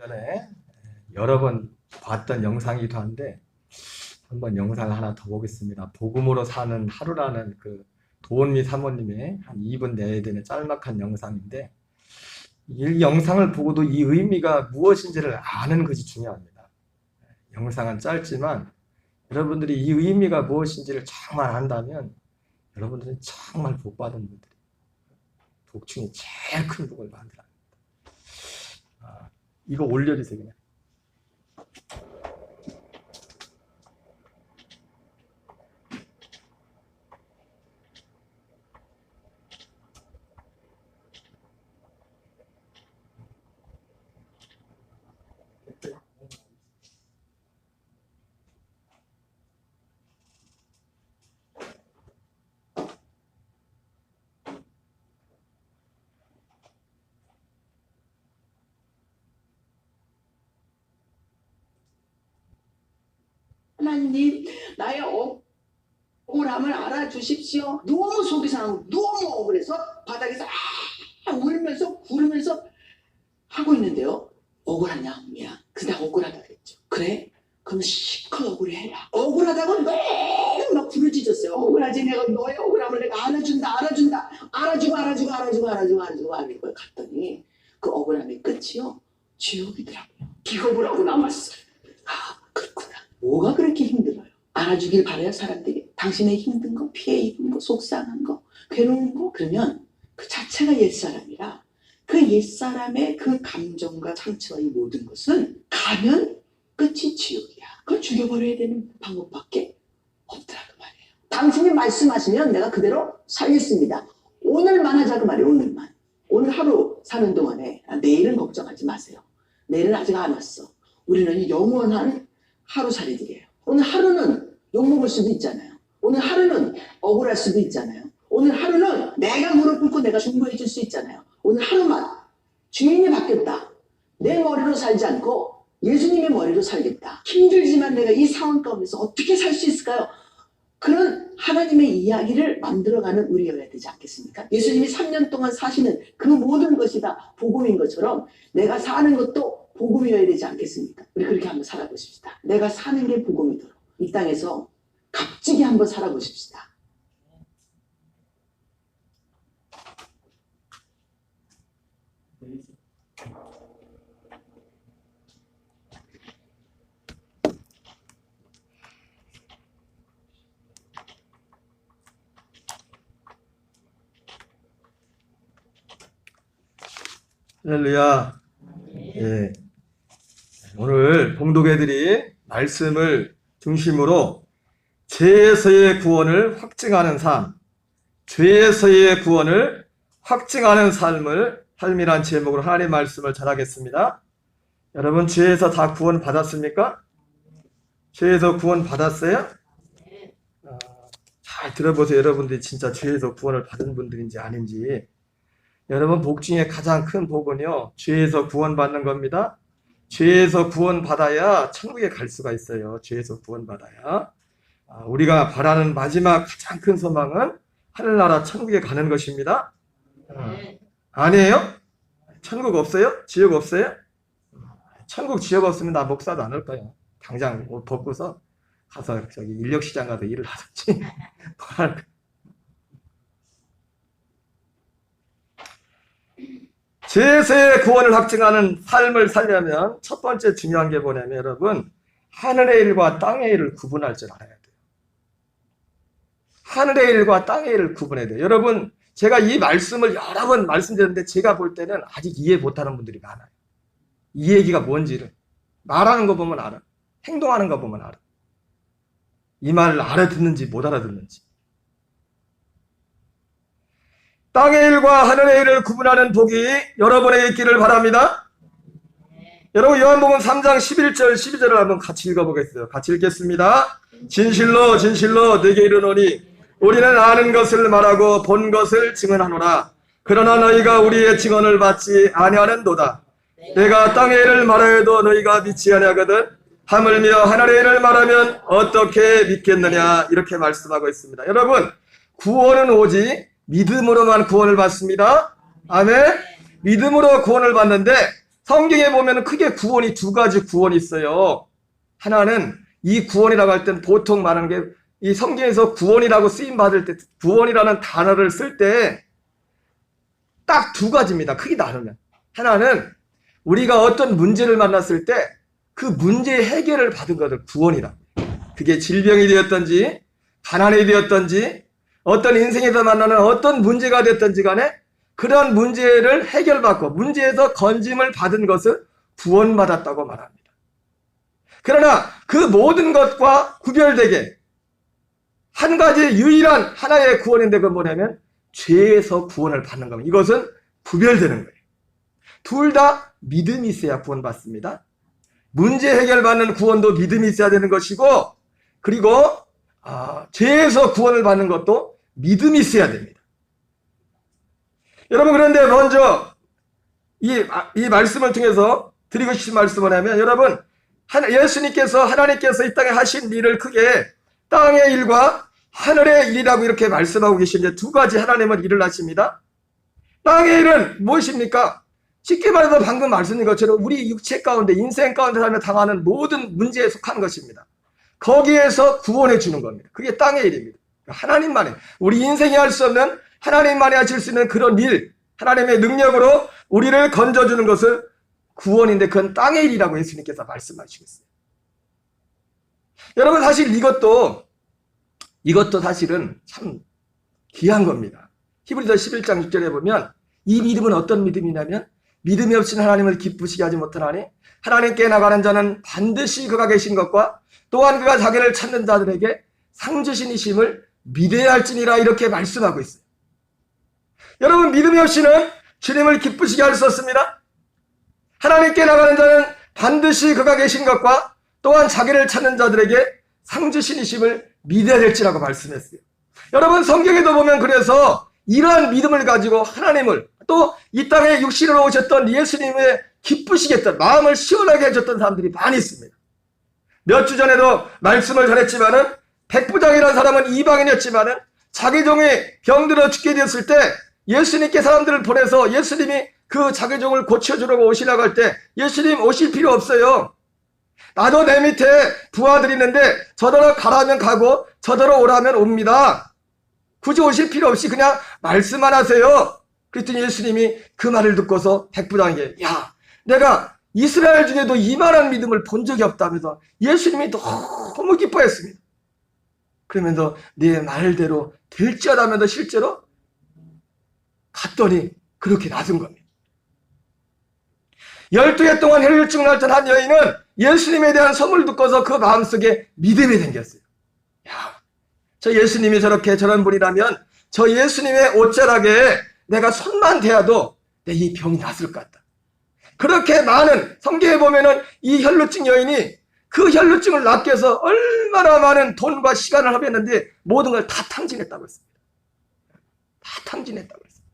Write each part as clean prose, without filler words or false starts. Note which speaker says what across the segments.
Speaker 1: 전에 여러 번 봤던 영상이기도 한데 한번 영상을 하나 더 보겠습니다. 복음으로 사는 하루라는 그 도원미 사모님의 한 2분 내에 되는 짤막한 영상인데 이 영상을 보고도 이 의미가 무엇인지를 아는 것이 중요합니다. 영상은 짧지만 여러분들이 이 의미가 무엇인지를 정말 안다면 여러분들은 정말 복받은 분들이 복중에 제일 큰 복을 받으라. 이거 올려주세요 그냥.
Speaker 2: 하나님, 나의 억울함을 알아주십시오. 너무 속이 상하고 너무 억울해서 바닥에서 울면서 구르면서 하고 있는데요. 억울하냐 아니냐. 그다 억울하다 그랬죠. 그래? 그럼 시커 억울해라. 억울하다고 매일 막 부르짖었어요. 억울하지. 내가 너의 억울함을 내가 알아준다. 알아주고 하는 걸 갔더니 그 억울함의 끝이요, 지옥이더라고요. 기겁을 하고 남았어요. 그렇구나. 뭐가 그렇게 힘들어요? 알아주길 바라요, 사람들이. 당신의 힘든 거, 피해 입은 거, 속상한 거, 괴로운 거. 그러면 그 자체가 옛사람이라 그 옛사람의 그 감정과 상처와 이 모든 것은 가면 끝이 지옥이야. 그걸 죽여버려야 되는 방법밖에 없더라 그 말이에요. 당신이 말씀하시면 내가 그대로 살겠습니다. 오늘만 하자 그 말이에요. 오늘만. 오늘 하루 사는 동안에 내일은 걱정하지 마세요. 내일은 아직 안 왔어. 우리는 영원한 하루살이들이에요. 오늘 하루는 욕먹을 수도 있잖아요. 오늘 하루는 억울할 수도 있잖아요. 오늘 하루는 내가 무릎 꿇고 내가 중보해 줄 수 있잖아요. 오늘 하루만 주인이 바뀌었다. 내 머리로 살지 않고 예수님의 머리로 살겠다. 힘들지만 내가 이 상황 가운데서 어떻게 살 수 있을까요? 그런 하나님의 이야기를 만들어가는 우리여야 되지 않겠습니까? 예수님이 3년 동안 사시는 그 모든 것이 다 복음인 것처럼 내가 사는 것도 복음이어야 되지 않겠습니까? 우리 그렇게 한번 살아보십시다. 내가 사는 게 복음이도록 이 땅에서 값지게 한번 살아보십시다.
Speaker 1: 할렐루야. 예. 오늘 봉독해드린 말씀을 중심으로 죄에서의 구원을 확증하는 삶, 죄에서의 구원을 확증하는 삶이란 제목으로 하나님의 말씀을 전하겠습니다. 여러분, 죄에서 다 구원 받았습니까? 죄에서 구원 받았어요? 잘 들어보세요. 여러분들이 진짜 죄에서 구원을 받은 분들인지 아닌지. 여러분, 복 중에 가장 큰 복은요, 죄에서 구원받는 겁니다. 죄에서 구원받아야 천국에 갈 수가 있어요. 죄에서 구원받아야. 우리가 바라는 마지막 가장 큰 소망은 하늘나라 천국에 가는 것입니다. 아니에요? 천국 없어요? 지옥 없어요? 천국 지옥 없으면 나 목사도 안 할 거예요. 당장 옷 벗고서 가서 저기 인력시장 가서 일을 하든지 뭐 할 거예요. 죄에서의 구원을 확증하는 삶을 살려면 첫 번째 중요한 게 뭐냐면 여러분, 하늘의 일과 땅의 일을 구분할 줄 알아야 돼요. 하늘의 일과 땅의 일을 구분해야 돼요. 여러분, 제가 이 말씀을 여러 번 말씀드렸는데 제가 볼 때는 아직 이해 못하는 분들이 많아요. 이 얘기가 뭔지를 말하는 거 보면 알아. 행동하는 거 보면 알아. 이 말을 알아듣는지 못 알아듣는지. 땅의 일과 하늘의 일을 구분하는 복이 여러분에게 있기를 바랍니다. 여러분, 요한복음 3장 11절 12절을 한번 같이 읽어보겠어요. 같이 읽겠습니다. 진실로 진실로 내게 이르노니 우리는 아는 것을 말하고 본 것을 증언하노라. 그러나 너희가 우리의 증언을 받지 아니하는도다. 내가 땅의 일을 말하여도 너희가 믿지 아니하거든 하물며 하늘의 일을 말하면 어떻게 믿겠느냐, 이렇게 말씀하고 있습니다. 여러분, 구원은 오직 믿음으로만 구원을 받습니다. 아멘. 믿음으로 구원을 받는데 성경에 보면 크게 구원이 두 가지 구원이 있어요. 하나는 이 구원이라고 할 땐 보통 말하는 게 이 성경에서 구원이라고 쓰임 받을 때 구원이라는 단어를 쓸 때 딱 두 가지입니다. 크게 나누면. 하나는 우리가 어떤 문제를 만났을 때 그 문제의 해결을 받은 것을 구원이라고. 그게 질병이 되었던지 가난이 되었던지 어떤 인생에서 만나는 어떤 문제가 됐던지 간에 그런 문제를 해결받고 문제에서 건짐을 받은 것을 구원받았다고 말합니다. 그러나 그 모든 것과 구별되게 한 가지 유일한 하나의 구원인데 그건 뭐냐면 죄에서 구원을 받는 겁니다. 이것은 구별되는 거예요. 둘 다 믿음이 있어야 구원받습니다. 문제 해결받는 구원도 믿음이 있어야 되는 것이고 그리고 죄에서 구원을 받는 것도 믿음이 있어야 됩니다. 여러분 그런데 먼저 이 말씀을 통해서 드리고 싶은 말씀은 뭐냐면 여러분 예수님께서 하나님께서 이 땅에 하신 일을 크게 땅의 일과 하늘의 일이라고 이렇게 말씀하고 계시는데 두 가지 하나님은 일을 하십니다. 땅의 일은 무엇입니까? 쉽게 말해서 방금 말씀드린 것처럼 우리 육체 가운데 인생 가운데 살며 당하는 모든 문제에 속한 것입니다. 거기에서 구원해 주는 겁니다. 그게 땅의 일입니다. 하나님만이 우리 인생이 할 수 없는 하나님만이 하실 수 있는 그런 일 하나님의 능력으로 우리를 건져주는 것을 구원인데 그건 땅의 일이라고 예수님께서 말씀하시겠어요. 여러분 사실 이것도 사실은 참 귀한 겁니다. 히브리서 11장 6절에 보면 이 믿음은 어떤 믿음이냐면 믿음이 없이는 하나님을 기쁘시게 하지 못하나니 하나님께 나가는 자는 반드시 그가 계신 것과 또한 그가 자기를 찾는 자들에게 상 주시니심을 믿어야 할지니라 이렇게 말씀하고 있어요. 여러분 믿음이 없이는 주님을 기쁘시게 할 수 없습니다. 하나님께 나가는 자는 반드시 그가 계신 것과 또한 자기를 찾는 자들에게 상 주시니심을 믿어야 될지라고 말씀했어요. 여러분 성경에도 보면 그래서 이러한 믿음을 가지고 하나님을 또 이 땅에 육신으로 오셨던 예수님의 기쁘시겠던 마음을 시원하게 해줬던 사람들이 많이 있습니다. 몇 주 전에도 말씀을 전했지만은 백부장이라는 사람은 이방인이었지만은 자기 종이 병들어 죽게 되었을 때 예수님께 사람들을 보내서 예수님이 그 자기 종을 고쳐주려고 오시라고 할 때 예수님 오실 필요 없어요. 나도 내 밑에 부하들이 있는데 저더러 가라면 가고 저더러 오라면 옵니다. 굳이 오실 필요 없이 그냥 말씀만 하세요. 그랬더니 예수님이 그 말을 듣고서 백부장에게 야 내가 이스라엘 중에도 이만한 믿음을 본 적이 없다면서 예수님이 너무 기뻐했습니다. 그러면서 내 말대로 될지어다면서 실제로 갔더니 그렇게 나선 겁니다. 12해 동안 혈류증을 앓던 한 여인은 예수님에 대한 소문을 듣고서 그 마음속에 믿음이 생겼어요. 야, 저 예수님이 저런 분이라면 저 예수님의 옷자락에 내가 손만 대어도 내 이 병이 낫을 것 같다. 그렇게 많은 성경에 보면은 이 혈루증 여인이 그 혈루증을 낫게 해서 얼마나 많은 돈과 시간을 허비했는데 모든 걸 다 탕진했다고 했습니다. 다 탕진했다고 했습니다.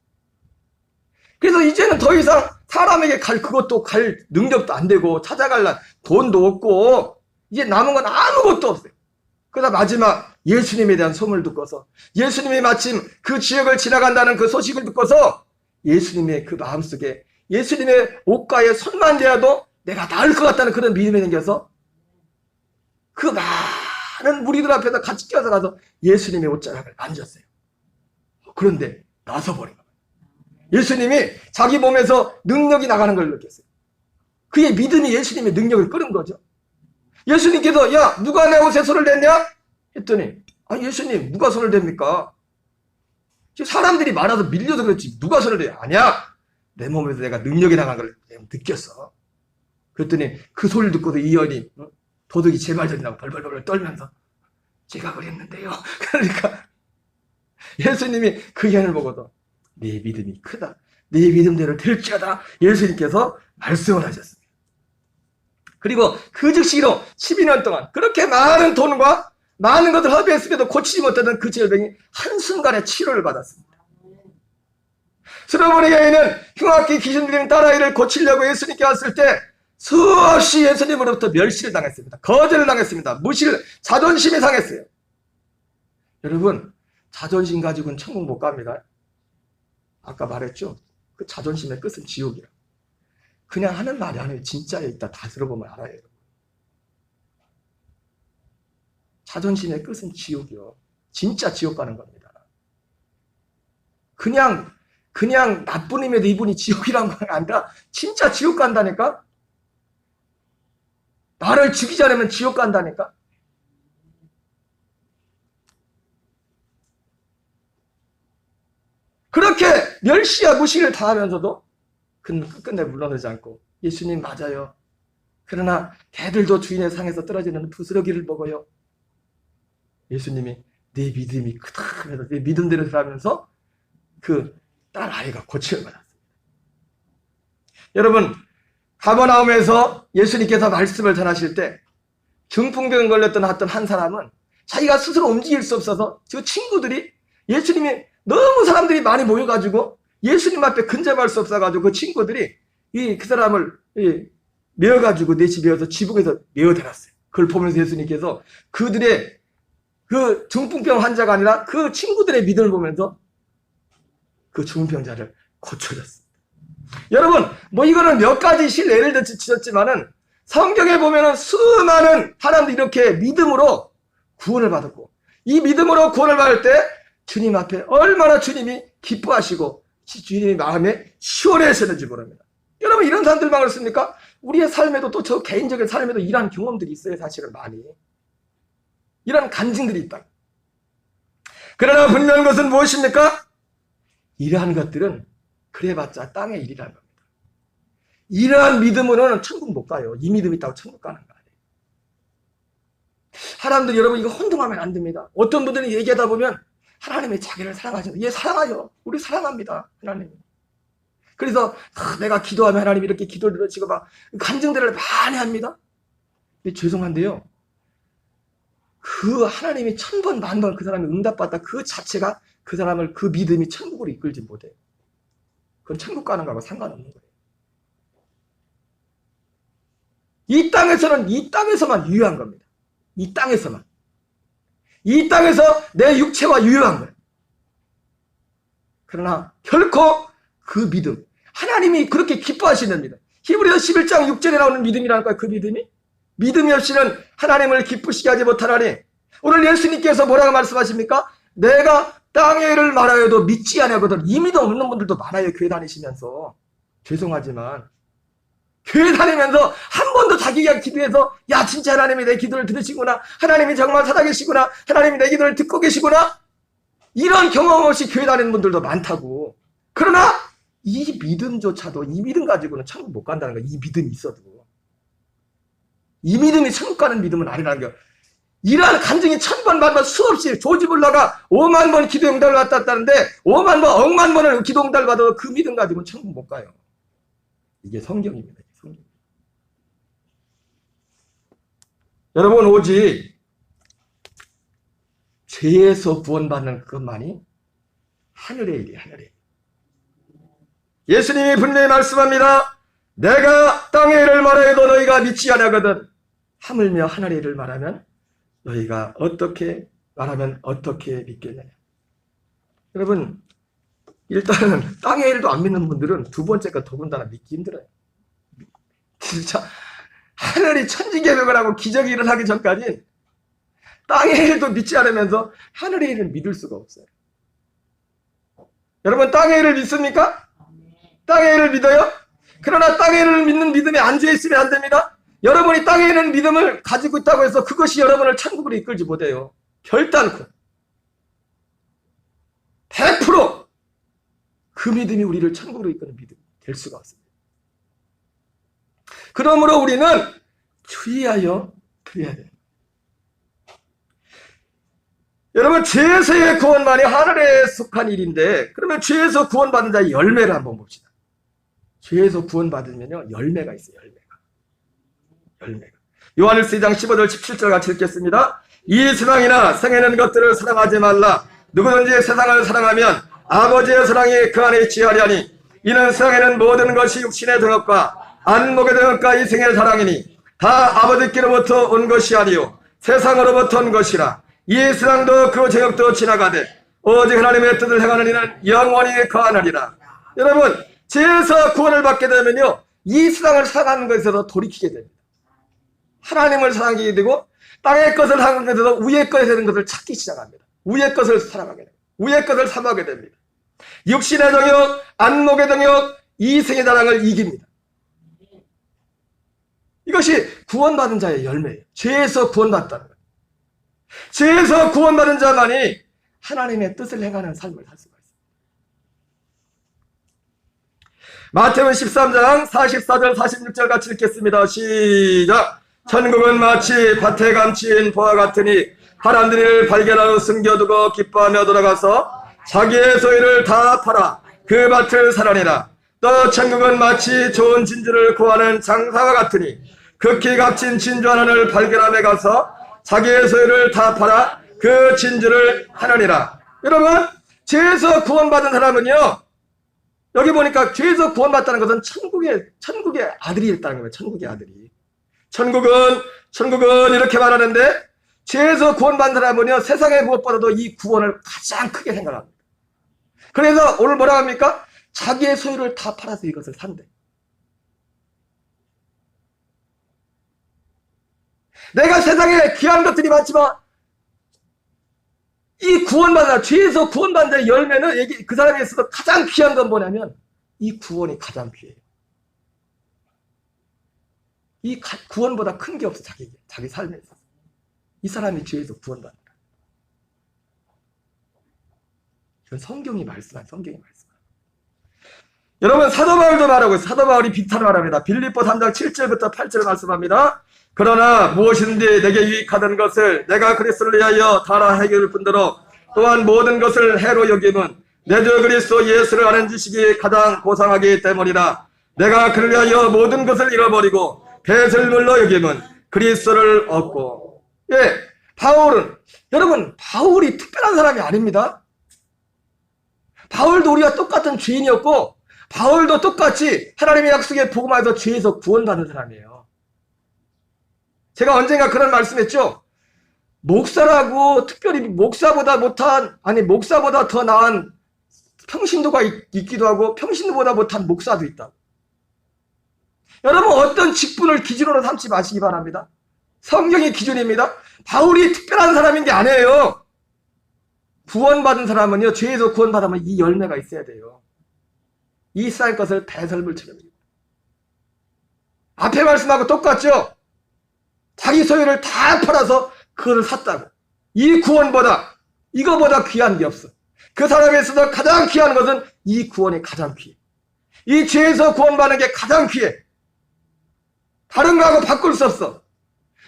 Speaker 1: 그래서 이제는 더 이상 사람에게 그것도 갈 능력도 안 되고 찾아갈 돈도 없고 이제 남은 건 아무것도 없어요. 그러다 마지막 예수님에 대한 소문을 듣고서 예수님이 마침 그 지역을 지나간다는 그 소식을 듣고서 예수님의 그 마음속에 예수님의 옷가에 손만 대어도 내가 나을 것 같다는 그런 믿음이 생겨서 그 많은 무리들 앞에서 같이 뛰어서 가서 예수님의 옷자락을 만졌어요. 그런데 나서버린 거예요. 예수님이 자기 몸에서 능력이 나가는 걸 느꼈어요. 그의 믿음이 예수님의 능력을 끌은 거죠. 예수님께서 야 누가 내 옷에 손을 댔냐? 했더니 예수님 누가 손을 댑니까? 사람들이 많아서 밀려서 그렇지 누가 손을 대? 아니야. 내 몸에서 내가 능력이 나간 걸 느꼈어. 그랬더니 그 소리를 듣고도 이 여인이 도둑이 제발전이라고 벌벌벌 떨면서 제가 그랬는데요. 그러니까 예수님이 그 여인을 보고도 네 믿음이 크다. 네 믿음대로 될지어다. 예수님께서 말씀을 하셨습니다. 그리고 그 즉시로 12년 동안 그렇게 많은 돈과 많은 것을 허비했음에도 고치지 못하던 그 질병이 한순간에 치료를 받았습니다. 스로보니 여인은 흉악기 귀신 들린 딸아이를 고치려고 예수님께 왔을 때 수없이 예수님으로부터 멸시를 당했습니다. 거절을 당했습니다. 무시를, 자존심이 상했어요. 여러분, 자존심 가지고는 천국 못 갑니다. 아까 말했죠? 그 자존심의 끝은 지옥이라. 그냥 하는 말이 아니에요. 진짜에 있다 다 들어보면 알아요. 자존심의 끝은 지옥이요. 진짜 지옥 가는 겁니다. 그냥 나쁜 의미에도 이분이 지옥이란 건 아니라 진짜 지옥 간다니까? 나를 죽이지 않으면 지옥 간다니까? 그렇게 멸시와 무시를 당하면서도 끝끝내 물러나지 않고 예수님 맞아요. 그러나 개들도 주인의 상에서 떨어지는 부스러기를 먹어요. 예수님이 내 믿음이 크다 하면서 내 믿음대로 살아가면서 그 딸 아이가 고침을 받았습니다. 여러분 가버나움에서 예수님께서 말씀을 전하실 때 중풍병 걸렸던 어떤 한 사람은 자기가 스스로 움직일 수 없어서 그 친구들이 예수님이 너무 사람들이 많이 모여가지고 예수님 앞에 근접할 수 없어가지고 그 친구들이 그 사람을 메어가지고 넷이 메어서 지붕에서 메어대놨어요. 그걸 보면서 예수님께서 그들의 그 중풍병 환자가 아니라 그 친구들의 믿음을 보면서 그 중풍병자를 고쳐줬습니다. 여러분 뭐 이거는 몇 가지 예를 들었지만은 성경에 보면은 수많은 사람들이 이렇게 믿음으로 구원을 받았고 이 믿음으로 구원을 받을 때 주님 앞에 얼마나 주님이 기뻐하시고 주님의 마음에 시원해하셨는지 모릅니다. 여러분 이런 사람들만 그렇습니까? 우리의 삶에도 또 저 개인적인 삶에도 이러한 경험들이 있어요. 사실은 많이 이런 간증들이 있다. 그러나 분명한 것은 무엇입니까? 이러한 것들은 그래봤자 땅의 일이라는 겁니다. 이러한 믿음으로는 천국 못 가요. 이 믿음이 있다고 천국 가는 거 아니에요. 사람들 여러분 이거 혼동하면 안 됩니다. 어떤 분들은 얘기하다 보면 하나님이 자기를 사랑하신다. 예, 사랑하죠. 우리 사랑합니다. 하나님. 그래서 내가 기도하면 하나님이 이렇게 기도를 들으시고 막 간증들을 많이 합니다. 근데 죄송한데요. 그 하나님이 1000번 만번 그 사람이 응답받다 그 자체가 그 사람을 그 믿음이 천국으로 이끌지 못해요. 그건 천국 가는 거하고 상관없는 거예요. 이 땅에서는 이 땅에서만 유효한 겁니다. 이 땅에서만. 이 땅에서 내 육체와 유효한 거예요. 그러나 결코 그 믿음 하나님이 그렇게 기뻐하시는 믿음 히브리서 11장 6절에 나오는 믿음이라는 거예요. 그 믿음이 믿음이 없이는 하나님을 기쁘시게 하지 못하나니 오늘 예수님께서 뭐라고 말씀하십니까? 내가 땅의 일을 말하여도 믿지 않거든. 이 믿음 없는 분들도 많아요. 교회 다니시면서. 죄송하지만 교회 다니면서 한 번도 자기가 기도해서 야 진짜 하나님이 내 기도를 들으시구나. 하나님이 정말 살아계시구나. 하나님이 내 기도를 듣고 계시구나. 이런 경험 없이 교회 다니는 분들도 많다고. 그러나 이 믿음조차도 이 믿음 가지고는 천국 못 간다는 거야. 이 믿음이 있어도. 이 믿음이 천국 가는 믿음은 아니라는 거야. 이러한 간증이 1000번 만번 수없이 조지불러가 5만 번 기도 응답을 받았다는데 5만 번 억만 번을 기도 응답을 받아도 그 믿음 가지고는 천국 못 가요. 이게 성경입니다. 성경. 여러분 오직 죄에서 구원받는 그것만이 하늘의 일이에요. 하늘의 일. 예수님이 분명히 말씀합니다. 내가 땅의 일을 말해도 너희가 믿지 않거든. 하물며 하늘의 일을 말하면 너희가 어떻게 말하면 어떻게 믿겠느냐. 여러분 일단은 땅의 일도 안 믿는 분들은 두 번째가 더군다나 믿기 힘들어요. 진짜 하늘이 천지개벽을 하고 기적이 일어나기 전까지 땅의 일도 믿지 않으면서 하늘의 일을 믿을 수가 없어요. 여러분 땅의 일을 믿습니까? 땅의 일을 믿어요? 그러나 땅의 일을 믿는 믿음에 안주해 있으면 안 됩니다. 여러분이 땅에 있는 믿음을 가지고 있다고 해서 그것이 여러분을 천국으로 이끌지 못해요. 결단코 100% 그 믿음이 우리를 천국으로 이끄는 믿음이 될 수가 없습니다. 그러므로 우리는 주의하여 드려야 돼요. 여러분 죄에서의 구원만이 하늘에 속한 일인데 그러면 죄에서 구원받은 자의 열매를 한번 봅시다. 죄에서 구원받으면요 열매가 있어요. 열매가. 요한일서 2장 15절 17절 같이 읽겠습니다. 이 세상이나 생에는 것들을 사랑하지 말라. 누구든지 세상을 사랑하면 아버지의 사랑이 그 안에 있지 아니하니 이는 세상에는 모든 것이 육신의 등업과 안목의 등업과 이생의 사랑이니 다 아버지께로부터 온 것이 아니요 세상으로부터 온 것이라. 이 세상도 그 정욕도 지나가되 오직 하나님의 뜻을 행하는 이는 영원히 거하느니라. 여러분 죄에서 구원을 받게 되면요 이 세상을 사랑하는 것에서 돌이키게 됩니다. 하나님을 사랑하게 되고 땅의 것을 사랑하는 것에서 위의 것에 되는 것을 찾기 시작합니다. 위의 것을 사랑하게 됩니다. 위의 것을 사모하게 됩니다. 육신의 정욕, 안목의 정욕, 이생의 자랑을 이깁니다. 이것이 구원받은 자의 열매예요. 죄에서 구원받다는 거예요. 죄에서 구원받은 자만이 하나님의 뜻을 행하는 삶을 살 수가 있습니다. 마태복음 13장 44절 46절 같이 읽겠습니다. 시작. 천국은 마치 밭에 감추인 보화 같으니 사람들이 이를 발견하고 숨겨두고 기뻐하며 돌아가서 자기의 소유를 다 팔아 그 밭을 사라니라. 또 천국은 마치 좋은 진주를 구하는 장사와 같으니 극히 값진 진주 하나를 발견함에 가서 자기의 소유를 다 팔아 그 진주를 하느니라. 여러분, 죄에서 구원받은 사람은요, 여기 보니까 죄에서 구원받다는 것은 천국의 아들이 있다는 거예요. 천국의 아들이. 천국은 이렇게 말하는데, 죄에서 구원받은 사람은요, 세상의 무엇보다도 이 구원을 가장 크게 생각합니다. 그래서 오늘 뭐라고 합니까? 자기의 소유를 다 팔아서 이것을 산대. 내가 세상에 귀한 것들이 많지만, 이 구원받은, 죄에서 구원받은 자의 열매는 그 사람에 있어서 가장 귀한 건 뭐냐면, 이 구원이 가장 귀해요. 이 구원보다 큰 게 없어, 자기 삶에 있어서. 이 사람이 죄에서 구원받는다. 이건 성경이 말씀한 성경이 말씀. 여러분, 사도 바울도 말하고 있어요. 사도 바울이 비탄을 말합니다. 빌립보 3장 7절부터 8절 말씀합니다. 그러나 무엇이든지 내게 유익하던 것을 내가 그리스도를 위하여 달아 해결할 뿐더러 또한 모든 것을 해로 여김은 내 주 그리스도 예수를 아는 지식이 가장 고상하기 때문이라. 내가 그를 위하여 모든 것을 잃어버리고 배설물로 여김은 그리스도를 얻고. 예, 바울은, 여러분, 바울이 특별한 사람이 아닙니다. 바울도 우리와 똑같은 죄인이었고 바울도 똑같이 하나님의 약속의 복음에서 죄에서 구원받는 사람이에요. 제가 언젠가 그런 말씀했죠. 목사라고 특별히 목사보다 더 나은 평신도가 있기도 하고 평신도보다 못한 목사도 있다. 여러분, 어떤 직분을 기준으로 삼지 마시기 바랍니다. 성경이 기준입니다. 바울이 특별한 사람인 게 아니에요. 구원받은 사람은요, 죄에서 구원받으면 이 열매가 있어야 돼요. 이 쌀 것을 배설물처럼. 앞에 말씀하고 똑같죠? 자기 소유를 다 팔아서 그거를 샀다고. 이 구원보다, 이거보다 귀한 게 없어. 그 사람에 있어서 가장 귀한 것은 이 구원이 가장 귀해. 이 죄에서 구원받는 게 가장 귀해. 다른 거하고 바꿀 수 없어.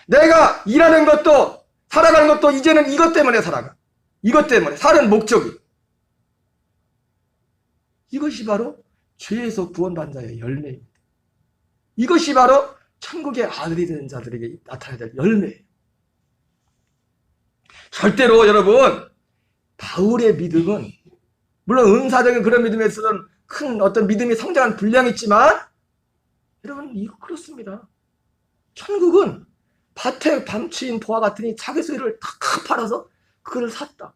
Speaker 1: 내가 일하는 것도 살아가는 것도 이제는 이것 때문에 살아가. 이것 때문에 사는 목적이. 이것이 바로 죄에서 구원받은 자의 열매입니다. 이것이 바로 천국의 아들이 되는 자들에게 나타나야 될 열매예요. 절대로 여러분, 바울의 믿음은 물론 은사적인 그런 믿음에 있어서는 큰 어떤 믿음이 성장한 분량이 있지만 여러분, 이거 그렇습니다. 천국은 밭에 감추인 보화 같으니 자기 소유를 다 팔아서 그걸 샀다.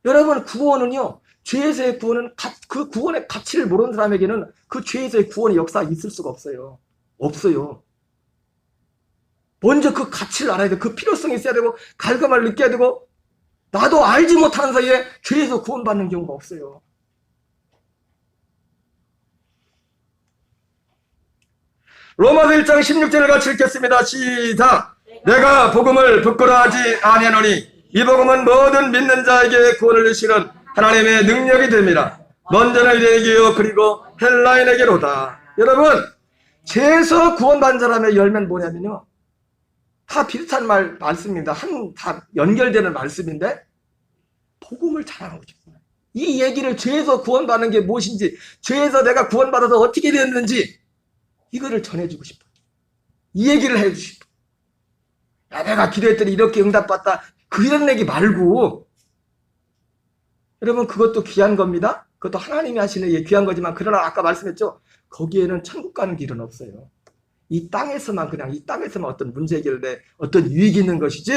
Speaker 1: 여러분, 구원은요, 죄에서의 구원은 그 구원의 가치를 모르는 사람에게는 그 죄에서의 구원의 역사가 있을 수가 없어요. 없어요. 먼저 그 가치를 알아야 돼. 그 필요성이 있어야 되고 갈감을 느껴야 되고, 나도 알지 못하는 사이에 죄에서 구원받는 경우가 없어요. 로마서 1장 16절을 같이 읽겠습니다. 시작. 내가 복음을 부끄러워하지 아니하노니 이 복음은 모든 믿는 자에게 구원을 주시는 하나님의 능력이 됩니다. 먼저는 유대인에게요 그리고 헬라인에게로다. 여러분, 죄에서 구원받은 사람의 열매는 뭐냐면요, 다 비슷한 말씀입니다. 다 연결되는 말씀인데 복음을 자랑하고 싶어요. 이 얘기를 죄에서 구원받는 게 무엇인지, 죄에서 내가 구원받아서 어떻게 되었는지 이거를 전해주고 싶어요. 이 얘기를 해주고 싶어요. 야, 내가 기도했더니 이렇게 응답받다, 그런 얘기 말고, 여러분, 그것도 귀한 겁니다. 그것도 하나님이 하시는 예, 귀한 거지만, 그러나 아까 말씀했죠, 거기에는 천국 가는 길은 없어요. 이 땅에서만 어떤 문제 해결에 어떤 유익이 있는 것이지,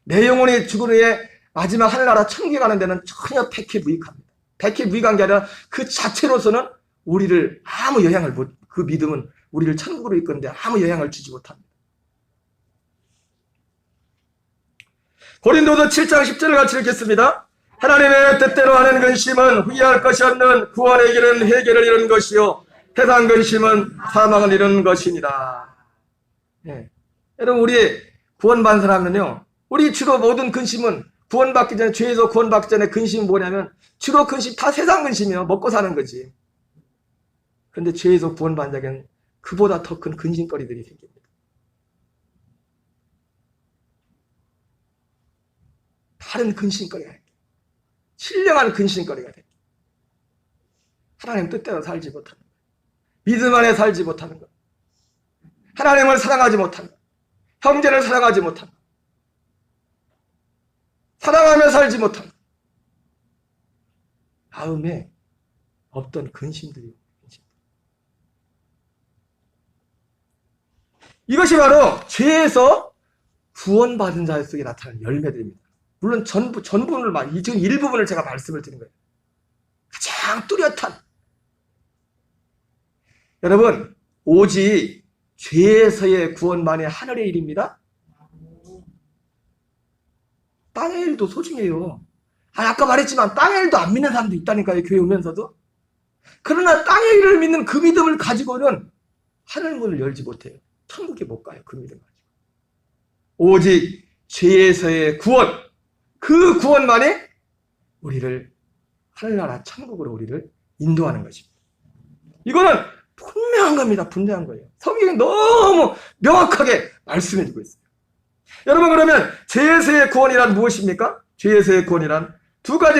Speaker 1: 내 영혼이 죽은 후에 마지막 하늘나라 천국에 가는 데는 전혀 백해무익합니다. 백해무익한 게 아니라 그 자체로서는 우리를 아무 영향을 그 믿음은 우리를 천국으로 이끄는데 아무 영향을 주지 못합니다. 고린도서 7장 10절을 같이 읽겠습니다. 하나님의 뜻대로 하는 근심은 후회할 것이 없는 구원의 길은 회개를 이루는 것이요 세상 근심은 사망을 이루는 것이니라. 예. 여러분, 우리 구원받은 사람은요, 우리 주로 모든 근심은 구원받기 전에, 죄에서 구원받기 전에 근심은 뭐냐면 주로 근심 다 세상 근심이요. 먹고 사는 거지. 그런데 죄에서 구원받은 자에게는 그보다 더 큰 근심거리들이 생깁니다. 다른 근심거리가 생깁니다. 신령한 근심거리가 생깁니다. 하나님 뜻대로 살지 못하는 것, 믿음 안에 살지 못하는 것, 하나님을 사랑하지 못하는 것, 형제를 사랑하지 못하는 것, 사랑하며 살지 못하는 것, 마음에 없던 근심들이, 이것이 바로 죄에서 구원받은 자 속에 나타나는 열매들입니다. 물론 전부를, 지금 일부분을 제가 말씀을 드린 거예요. 가장 뚜렷한. 여러분, 오직 죄에서의 구원만이 하늘의 일입니다. 땅의 일도 소중해요. 아까 말했지만 땅의 일도 안 믿는 사람도 있다니까요, 교회 오면서도. 그러나 땅의 일을 믿는 그 믿음을 가지고는 하늘문을 열지 못해요. 천국에 못 가요, 그 믿음 가지고. 오직 죄에서의 구원, 그 구원만이 우리를 하늘나라 천국으로 우리를 인도하는 것입니다. 이거는 분명한 겁니다. 분명한 거예요. 성경이 너무 명확하게 말씀해주고 있어요. 여러분, 그러면 죄에서의 구원이란 무엇입니까? 죄에서의 구원이란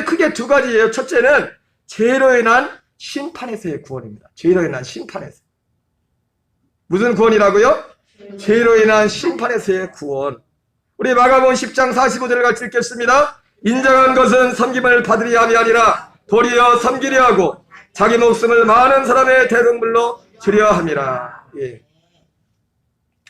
Speaker 1: 크게 두 가지예요. 첫째는 죄로 인한 심판에서의 구원입니다. 죄로 인한 심판에서. 무슨 구원이라고요? 죄로 인한 심판에서의 구원. 우리 마가복음 10장 45절을 같이 읽겠습니다. 인정한 것은 섬김을 받으려 함이 아니라 도리어 섬기려 하고 자기 목숨을 많은 사람의 대성물로 주려 함이라. 예.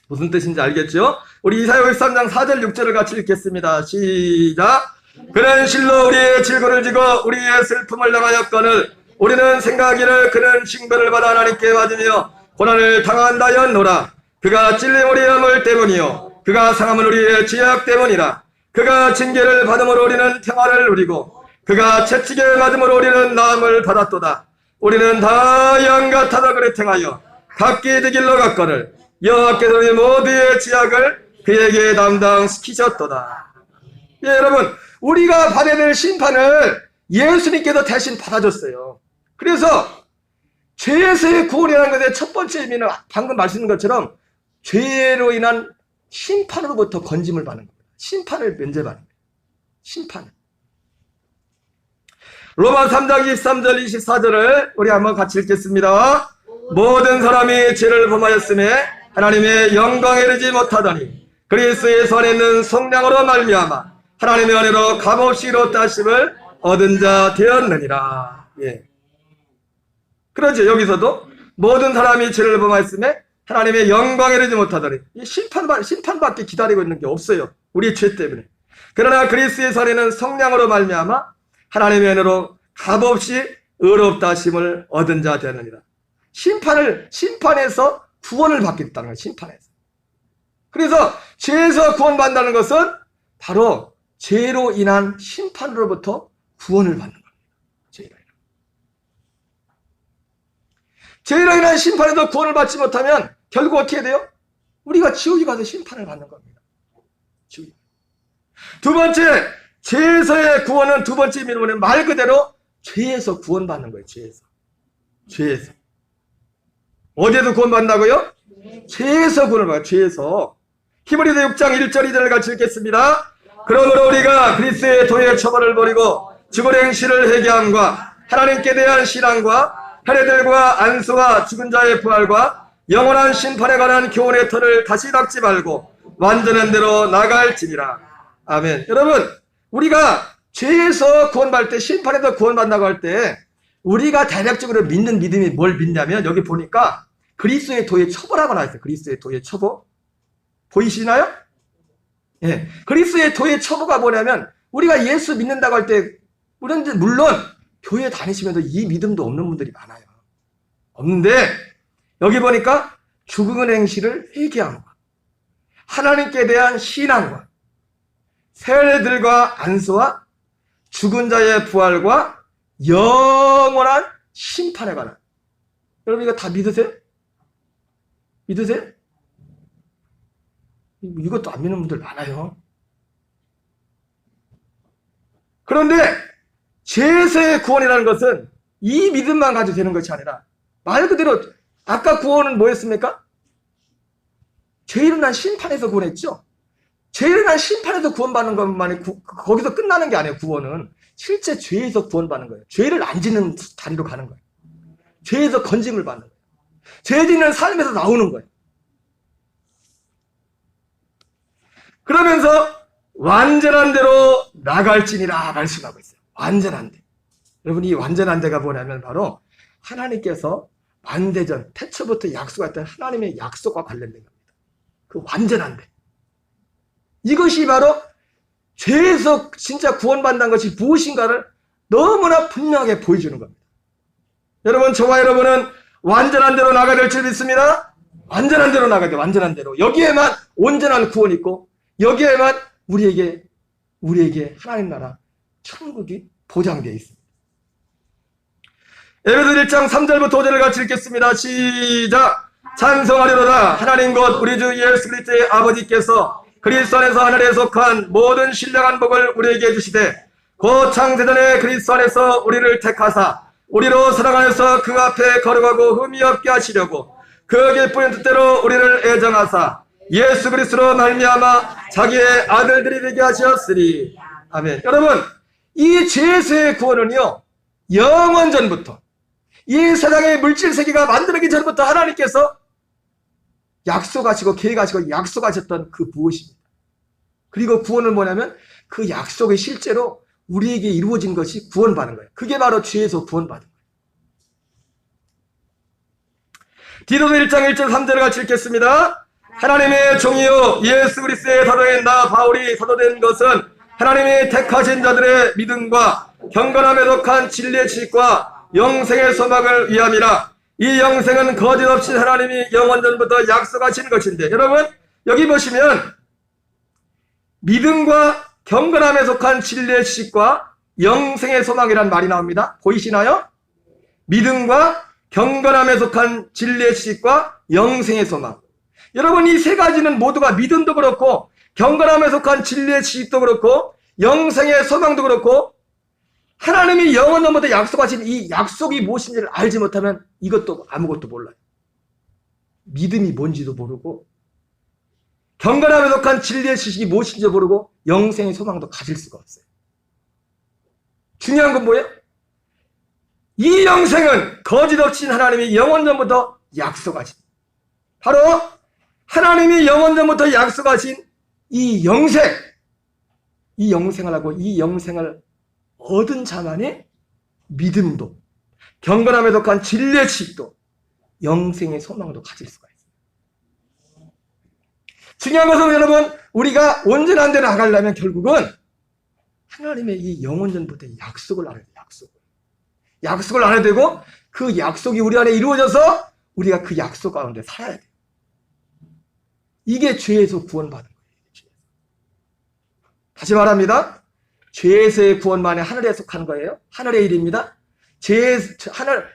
Speaker 1: 무슨 뜻인지 알겠죠? 우리 이사야 13장 4절 6절을 같이 읽겠습니다. 시작. 그는 실로 우리의 질고를 지고 우리의 슬픔을 당하였거늘 우리는 생각하기를 그는 징벌을 받아 하나님께 받으며 고난을 당한다였노라. 그가 찔림 우리의 허물 때문이요 그가 상함은 우리의 죄악 때문이라. 그가 징계를 받음으로 우리는 평화를 누리고 그가 채찍에 맞음으로 우리는 나음을 받았도다. 우리는 다 양 같아서 그를 행하여 각기 그 길로 갔거늘 여호와께서 우리 모두의 죄악을 그에게 담당시키셨도다. 예, 여러분, 우리가 받아야 될 심판을 예수님께서 대신 받아줬어요. 그래서 죄에서의 구원이라는 것의 첫 번째 의미는 방금 말씀드린 것처럼 죄로 인한 심판으로부터 건짐을 받는 겁니다. 심판을 면제받는 거예요. 심판. 로마 3장 23절 24절을 우리 한번 같이 읽겠습니다. 모든 사람이 죄를 범하였음에 하나님의 영광에 이르지 못하더니 그리스도의 안에 있는 성령으로 말미암아 하나님의 은혜로 값없이 이뤘다 하심을 얻은 자 되었느니라. 예. 그렇죠. 여기서도 모든 사람이 죄를 범하였음에 하나님의 영광에 이르지 못하더니 심판받기 기다리고 있는 게 없어요. 우리의 죄 때문에. 그러나 그리스도의 안에는 성령으로 말미암아 하나님의 은혜로 값없이 의롭다 하심을 얻은 자 되느니라. 심판에서 구원을 받겠다는 거예요. 심판에서. 그래서 죄에서 구원받는다는 것은 바로 죄로 인한 심판으로부터 구원을 받는 겁니다. 죄로 인한 심판에서 구원을 받지 못하면 결국 어떻게 돼요? 우리가 지옥에 가서 심판을 받는 겁니다. 지옥. 두 번째, 죄에서의 구원은 두 번째 의미는 말 그대로 죄에서 구원받는 거예요. 죄에서. 어디에서 구원받는다고요? 죄에서 구원을 받아요. 죄에서. 히브리서 6장 1절 2절을 같이 읽겠습니다. 그러므로 우리가 그리스도의 도의 처벌을 버리고 죽은 행실을 회개함과 하나님께 대한 신앙과 해례들과 안수와 죽은 자의 부활과 영원한 심판에 관한 교훈의 터를 다시 닦지 말고 완전한 대로 나갈지니라. 아멘. 여러분, 우리가 죄에서 구원받을 때, 심판에서 구원받는다고 할 때 우리가 대략적으로 믿는 믿음이 뭘 믿냐면 여기 보니까 그리스도의 도의 처벌하고 나와있어요. 그리스도의 도의 처벌. 보이시나요? 예. 그리스도의 도의 처벌가 뭐냐면 우리가 예수 믿는다고 할 때 우리는 물론 교회 다니시면서 이 믿음도 없는 분들이 많아요. 없는데 여기 보니까 죽은 행실을 회개함과 하나님께 대한 신앙과 세례들과 안수와 죽은 자의 부활과 영원한 심판에 관한, 여러분 이거 다 믿으세요? 믿으세요? 이것도 안 믿는 분들 많아요. 그런데 죄에서의 구원이라는 것은 이 믿음만 가지고 되는 것이 아니라 말 그대로 아까 구원은 뭐였습니까? 죄 일어난 심판에서 구원했죠. 죄 일어난 심판에서 구원받는 것만이 거기서 끝나는 게 아니에요. 구원은 실제 죄에서 구원받는 거예요. 죄를 안 짓는 다리로 가는 거예요. 죄에서 건짐을 받는 거예요. 죄 짓는 삶에서 나오는 거예요. 그러면서 완전한 대로 나갈지니라 말씀하고 있어요. 완전한 대. 여러분 이 완전한 대가 뭐냐면 바로 하나님께서 만대전 태초부터 약속했던 하나님의 약속과 관련된 겁니다. 그 완전한 대. 이것이 바로 죄에서 진짜 구원받는 것이 무엇인가를 너무나 분명하게 보여주는 겁니다. 여러분 저와 여러분은 완전한 대로 나가야 될 줄 믿습니다. 완전한 대로 나가야 돼. 완전한 대로. 여기에만 온전한 구원이 있고 여기에만 우리에게 하나님 나라 천국이 보장되어 있습니다. 에베소 1장 3절부터 5절을 같이 읽겠습니다. 시작. 찬송하리로다. 하나님 곧 우리 주 예수 그리스도의 아버지께서 그리스도 안에서 하늘에 속한 모든 신령한 복을 우리에게 주시되 곧 창세전에 그리스도 안에서 우리를 택하사 우리로 사랑 안에서 그 앞에 거룩하고 흠이 없게 하시려고 그 기쁘신 뜻대로 우리를 애정하사 예수 그리스도로 말미암아 자기의 아들들이 되게 하셨으리. 아멘. 여러분 이 죄에서의 구원은요 영원 전부터 이 세상의 물질 세계가 만들어지기 전부터 하나님께서 약속하시고 계획하시고 약속하셨던 그 무엇입니다. 그리고 구원은 뭐냐면 그 약속이 실제로 우리에게 이루어진 것이 구원받는 거예요. 그게 바로 죄에서 구원받는 거예요. 디도서 1장 1절 3절을 같이 읽겠습니다. 하나님의 종이요 예수 그리스도의 사도인 나 바울이 사도된 것은 하나님이 택하신 자들의 믿음과 경건함에 속한 진리의 지식과 영생의 소망을 위함이라. 이 영생은 거짓없이 하나님이 영원전부터 약속하신 것인데, 여러분 여기 보시면 믿음과 경건함에 속한 진리의 지식과 영생의 소망이란 말이 나옵니다. 보이시나요? 믿음과 경건함에 속한 진리의 지식과 영생의 소망. 여러분 이 세 가지는 모두가 믿음도 그렇고 경건함에 속한 진리의 지식도 그렇고 영생의 소망도 그렇고 하나님이 영원전부터 약속하신 이 약속이 무엇인지를 알지 못하면 이것도 아무것도 몰라요. 믿음이 뭔지도 모르고 경건함에 속한 진리의 지식이 무엇인지 모르고 영생의 소망도 가질 수가 없어요. 중요한 건 뭐예요? 이 영생은 거짓없이 하나님이 영원전부터 약속하신, 바로 하나님이 영원전부터 약속하신 이 영생을 하고 이 영생을 얻은 자만이 믿음도 경건함에 속한 진리의 지식도 영생의 소망도 가질 수가 있습니다. 중요한 것은 여러분 우리가 온전한 데로 나가려면 결국은 하나님의 이 영원전부터의 약속을 알아야 돼요. 약속을 알아야 되고 그 약속이 우리 안에 이루어져서 우리가 그 약속 가운데 살아야 돼요. 이게 죄에서 구원받은 거예요. 다시 말합니다. 죄에서의 구원만이 하늘에 속한 거예요. 하늘의 일입니다.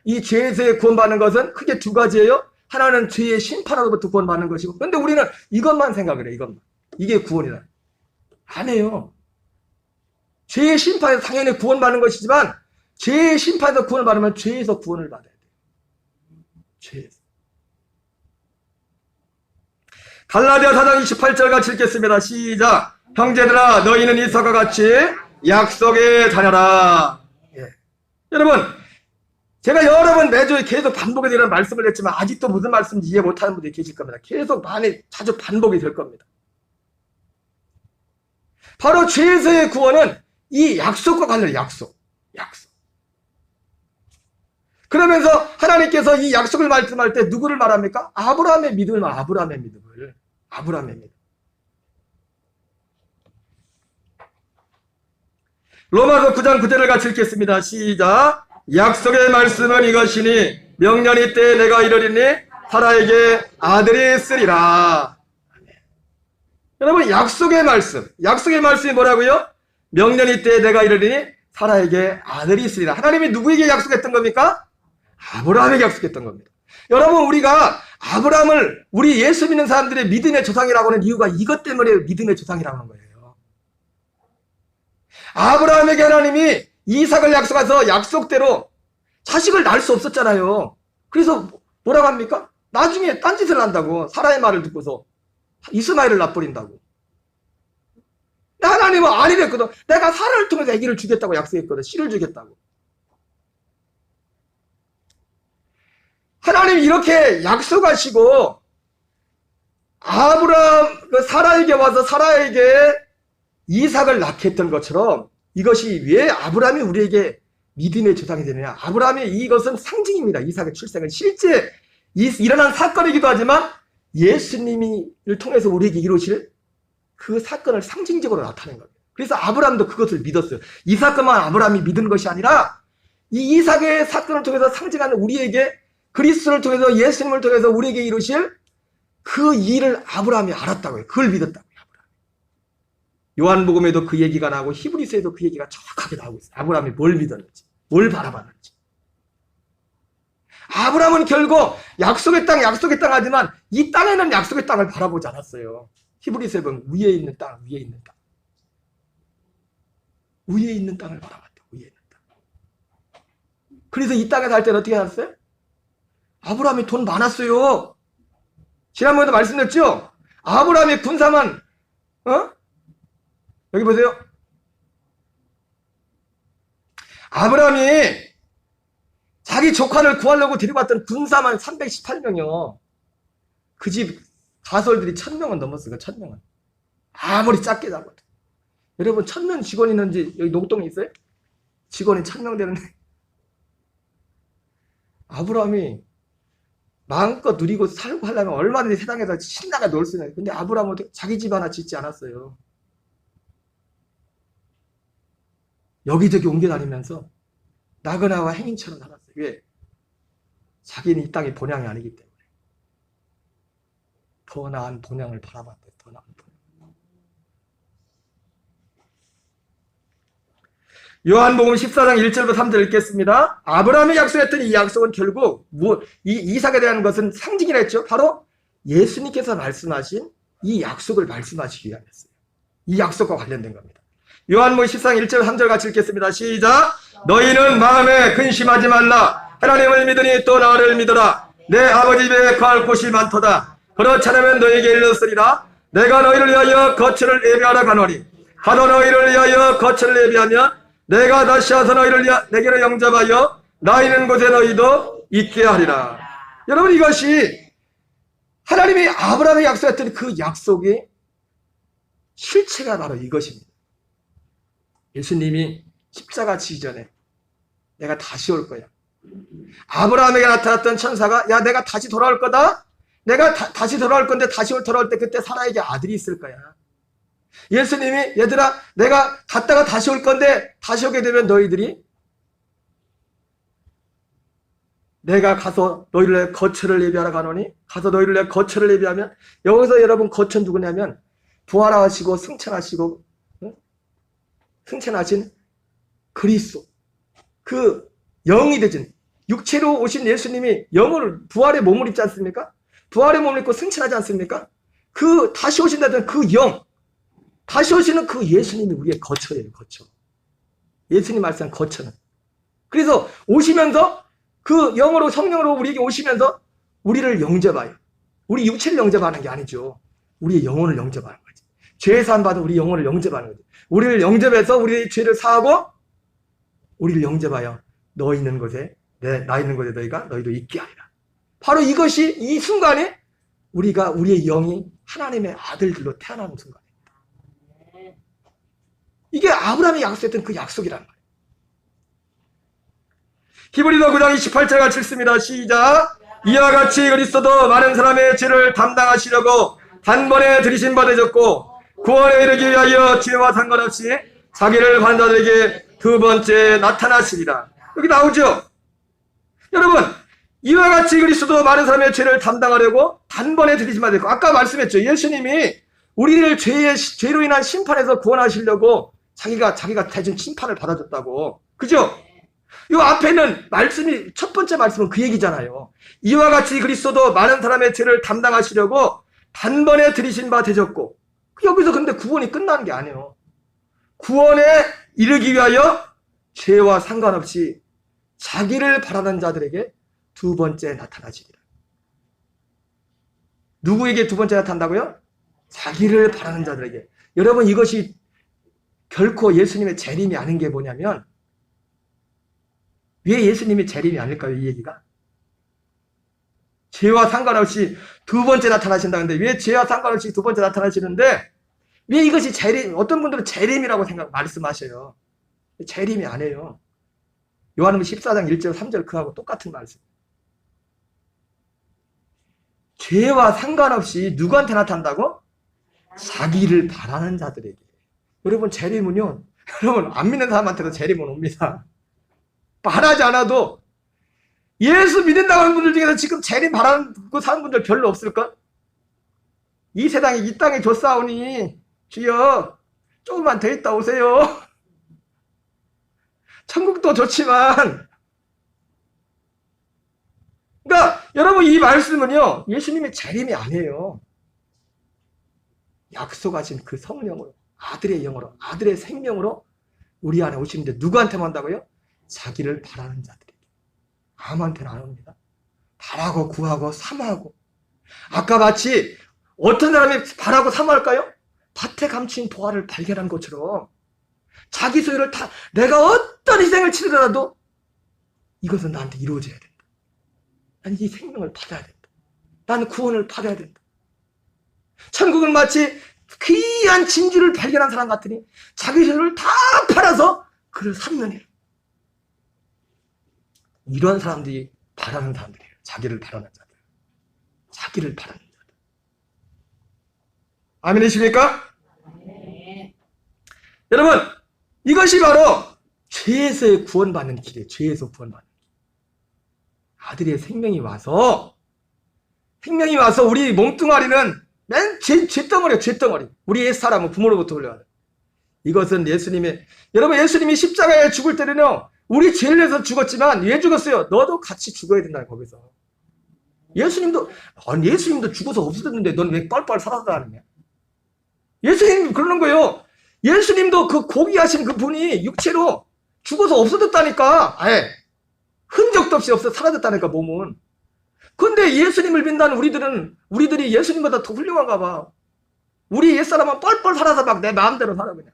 Speaker 1: 이 죄에서의 구원받는 것은 크게 두 가지예요. 하나는 죄의 심판으로부터 구원받는 것이고, 그런데 우리는 이것만 생각을 해요. 이것만. 이게 구원이다. 아니에요. 죄의 심판에서 당연히 구원받는 것이지만 죄의 심판에서 구원을 받으면 죄에서 구원을 받아야 돼요. 죄에서. 갈라디아 4장 28절 같이 읽겠습니다. 시작. 형제들아 너희는 이삭과 같이 약속의 자녀라. 예. 여러분 제가 여러 번 매주 계속 반복이 되는 말씀을 했지만 아직도 무슨 말씀인지 이해 못하는 분들이 계실 겁니다. 계속 자주 반복이 될 겁니다. 바로 죄에서의 구원은 이 약속과 관련해요. 약속. 그러면서 하나님께서 이 약속을 말씀할 때 누구를 말합니까? 아브라함의 믿음을. 로마서 9장 9절을 같이 읽겠습니다. 시작. 약속의 말씀은 이것이니 명년이 때에 내가 이르리니 사라에게 아들이 있으리라. 여러분, 약속의 말씀이 뭐라고요? 명년이 때에 내가 이르리니 사라에게 아들이 있으리라. 하나님이 누구에게 약속했던 겁니까? 아브라함에게 약속했던 겁니다. 여러분, 우리가 아브라함을 우리 예수 믿는 사람들의 믿음의 조상이라고 하는 이유가 이것 때문에 믿음의 조상이라고 하는 거예요. 아브라함에게 하나님이 이삭을 약속해서 약속대로 자식을 낳을 수 없었잖아요. 그래서 뭐라고 합니까? 나중에 딴짓을 한다고. 사라의 말을 듣고서 이스마엘을 낳아버린다고. 하나님은 아니랬거든. 내가 사라를 통해서 아기를 주겠다고 약속했거든. 씨를 주겠다고. 하나님이 이렇게 약속하시고 아브라함 사라에게 와서 사라에게 이삭을 낳게 했던 것처럼 이것이 왜 아브라함이 우리에게 믿음의 조상이 되느냐. 아브라함이 이것은 상징입니다. 이삭의 출생은 실제 일어난 사건이기도 하지만 예수님을 통해서 우리에게 이루실 그 사건을 상징적으로 나타낸 겁니다. 그래서 아브라함도 그것을 믿었어요. 이 사건만 아브라함이 믿은 것이 아니라 이 이삭의 사건을 통해서 상징하는 우리에게 그리스도를 통해서 예수님을 통해서 우리에게 이루실 그 일을 아브라함이 알았다고요. 그걸 믿었다고요. 요한복음에도 그 얘기가 나오고 히브리서에도 그 얘기가 정확하게 나오고 있어요. 아브라함이 뭘 믿었는지, 뭘 바라봤는지. 아브라함은 결국 약속의 땅 하지만 이 땅에는 약속의 땅을 바라보지 않았어요. 히브리서에 보면 위에 있는 땅. 위에 있는 땅을 바라봤다. 위에 있는 땅. 그래서 이 땅에 살 때는 어떻게 살았어요? 아브라함이 돈 많았어요. 지난번에도 말씀드렸죠? 아브라함이 군사만, 여기 보세요. 아브라함이 자기 조카를 구하려고 데려갔던 군사만 318명이요. 그 집 가솔들이 1000명은 넘었어요. 1000명은. 아무리 작게 잡아도. 여러분 1000명 직원이 있는지 여기 녹동에 있어요? 직원이 1000명 되는데 아브라함이 마음껏 누리고 살고 하려면 얼마든지 세상에서 신나게 놀 수 있는. 근데 아브라함은 자기 집 하나 짓지 않았어요. 여기저기 옮겨다니면서 나그나와 행인처럼 살았어요. 왜? 자기는 이 땅이 본향이 아니기 때문에. 더 나은 본향을 바라봤대요. 더 나은 본향. 요한복음 14장 1절부터 3절 읽겠습니다. 아브라함이 약속했던 이 약속은 결국 이 이삭에 대한 것은 상징이라 했죠. 바로 예수님께서 말씀하신 이 약속을 말씀하시기 위함이었어요. 이 약속과 관련된 겁니다. 요한복음 14장 1절 3절 같이 읽겠습니다. 시작. 너희는 마음에 근심하지 말라. 하나님을 믿으니 또 나를 믿어라. 내 아버지 집에 거할 곳이 많도다. 그렇지 않으면 너희에게 일렀으리라. 내가 너희를 위하여 거처를 예비하러 가노니 가도 너희를 위하여 거처를 예비하면 내가 다시 와서 너희를 내게로 영접하여 나 있는 곳에 너희도 있게 하리라. 여러분, 이것이 하나님이 아브라함에게 약속했던 그 약속의 실체가 바로 이것입니다. 예수님이 십자가 지기 전에 내가 다시 올 거야. 아브라함에게 나타났던 천사가 야, 내가 다시 돌아올 거다. 내가 다시 돌아올 건데 다시 돌아올 때 그때 사라에게 아들이 있을 거야. 예수님이 얘들아, 내가 갔다가 다시 올 건데 다시 오게 되면 너희들이 내가 가서 너희를 위해 거처를 예비하러 가노니 가서 너희를 위해 거처를 예비하면 여기서 여러분 거처 누구냐면 부활하시고 승천하시고 승천하신 그리스도 그 영이 되신 육체로 오신 예수님이 영을 부활의 몸을 입지 않습니까? 부활의 몸을 입고 승천하지 않습니까? 그 다시 오신다던 그 영, 다시 오시는 그 예수님이 우리의 거처예요. 거처. 예수님 말씀한 거처는. 그래서 오시면서 그 영으로 성령으로 우리에게 오시면서 우리를 영접해요. 우리 육체를 영접하는 게 아니죠. 우리의 영혼을 영접하는 거지. 죄 사함 받은 우리 영혼을 영접하는 거지. 우리를 영접해서 우리의 죄를 사하고 우리를 영접하여 너 있는 곳에 나 있는 곳에 너희도 있게 하리라. 바로 이것이 이 순간에 우리의 영이 하나님의 아들들로 태어나는 순간입니다. 이게 아브라함이 약속했던 그 약속이란 말이에요. 히브리서 9장 28절 같이 읽습니다. 시작. 이와 같이 그리스도도 많은 사람의 죄를 담당하시려고 단번에 들이신 바 되셨고 구원에 이르기 위하여 죄와 상관없이 자기를 반자들에게 두 번째 나타나시리라. 여기 나오죠. 여러분, 이와 같이 그리스도도 많은 사람의 죄를 담당하려고 단번에 들이신 바 됐고, 아까 말씀했죠. 예수님이 우리를 죄로 인한 심판에서 구원하시려고 자기가 대신 심판을 받아줬다고. 그죠? 이 앞에는 말씀이, 첫 번째 말씀은 그 얘기잖아요. 이와 같이 그리스도도 많은 사람의 죄를 담당하시려고 단번에 들이신 바 되셨고, 여기서 근데 구원이 끝나는 게 아니에요. 구원에 이르기 위하여 죄와 상관없이 자기를 바라는 자들에게 두 번째 나타나시리라. 누구에게 두 번째 나타난다고요? 자기를 바라는 자들에게. 여러분, 이것이 결코 예수님의 재림이 아닌 게 뭐냐면, 왜 예수님이 재림이 아닐까요? 이 얘기가. 죄와 상관없이 두 번째 나타나신다는데, 왜 죄와 상관없이 두 번째 나타나시는데, 왜 이것이 재림, 어떤 분들은 재림이라고 말씀하셔요. 재림이 아니에요. 요한복음 14장 1절 3절 그하고 똑같은 말씀. 죄와 상관없이 누구한테 나타난다고? 자기를 바라는 자들에게. 여러분, 재림은요, 여러분, 안 믿는 사람한테도 재림은 옵니다. 바라지 않아도 예수 믿는다고 하는 분들 중에서 지금 재림 바라고 사는 분들 별로 없을까? 이 세상에, 이 땅에 줬사오니 주여 조금만 더 있다 오세요. 천국도 좋지만. 그러니까 여러분, 이 말씀은요, 예수님의 재림이 아니에요. 약속하신 그 성령으로, 아들의 영으로, 아들의 생명으로 우리 안에 오시는데, 누구한테만 한다고요? 자기를 바라는 자들에게. 아무한테는 안 옵니다. 바라고 구하고 사모하고. 아까 마치 어떤 사람이 바라고 사모할까요? 밭에 감춘 보화를 발견한 것처럼 자기 소유를 다, 내가 어떤 희생을 치르더라도 이것은 나한테 이루어져야 된다. 난 이 생명을 받아야 된다. 나는 구원을 받아야 된다. 천국은 마치 귀한 진주를 발견한 사람 같으니 자기 소유를 다 팔아서 그를 샀느니. 이런 사람들이 바라는 사람들이에요. 자기를 바라는 자들. 자기를 바라는 자들. 아멘이십니까? 네. 여러분, 이것이 바로 죄에서 구원받는 길이에요. 죄에서 구원받는 길. 아들의 생명이 와서 우리 몸뚱아리는 맨 죄덩어리예요. 죄덩어리. 우리 옛사람은 부모로부터 흘려가요. 이것은 여러분, 예수님이 십자가에 죽을 때는요, 우리 죄를 위해서 죽었지만 왜 죽었어요? 너도 같이 죽어야 된다, 거기서. 예수님도 죽어서 없어졌는데 넌 왜 뻘뻘 살아가느냐? 예수님 그러는 거예요. 예수님도 그 고귀하신 그 분이 육체로 죽어서 없어졌다니까. 아예 흔적도 없이 사라졌다니까, 몸은. 근데 예수님을 믿는 우리들이 예수님보다 더 훌륭한가 봐. 우리 옛사람은 뻘뻘 살아서 막 내 마음대로 살아, 그냥.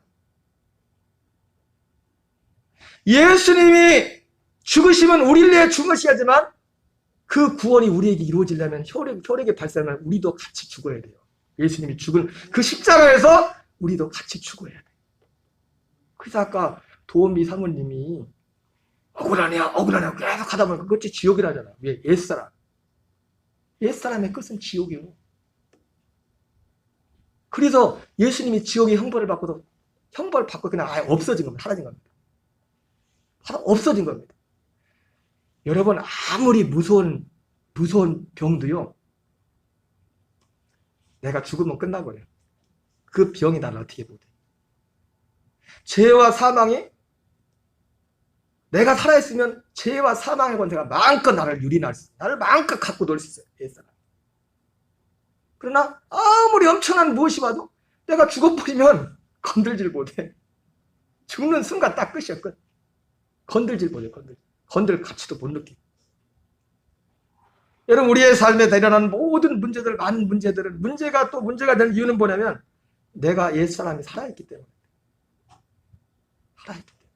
Speaker 1: 예수님이 죽으시면 우리를 위해 죽으셔야지만 그 구원이 우리에게 이루어지려면, 혈액의 발생을 우리도 같이 죽어야 돼요. 예수님이 죽은 그 십자가에서 우리도 같이 죽어야 돼. 그래서 아까 도원미 사모님이 억울하냐 계속 하다 보니까 끝이 지옥이라잖아. 왜? 옛사람의 끝은 지옥이요. 그래서 예수님이 지옥의 형벌을 받고 그냥 아예 없어진 겁니다. 사라진 겁니다. 없어진 겁니다. 여러분, 아무리 무서운 병도요, 내가 죽으면 끝나버려요. 그 병이 나를 어떻게 못해. 죄와 사망이, 내가 살아있으면 죄와 사망의 권세가 마음껏 나를 유린할 수 있어요. 나를 마음껏 갖고 놀 수 있어요. 옛사람. 그러나 아무리 엄청난 무엇이 와도 내가 죽어버리면 건들질 못해. 죽는 순간 딱 끝이야, 끝. 건들질 못해. 건들 가치도 못 느끼고. 여러분, 우리의 삶에 일어나는 모든 문제들, 많은 문제들은, 문제가 되는 이유는 뭐냐면, 내가 옛사람이 살아있기 때문에. 살아있기 때문에.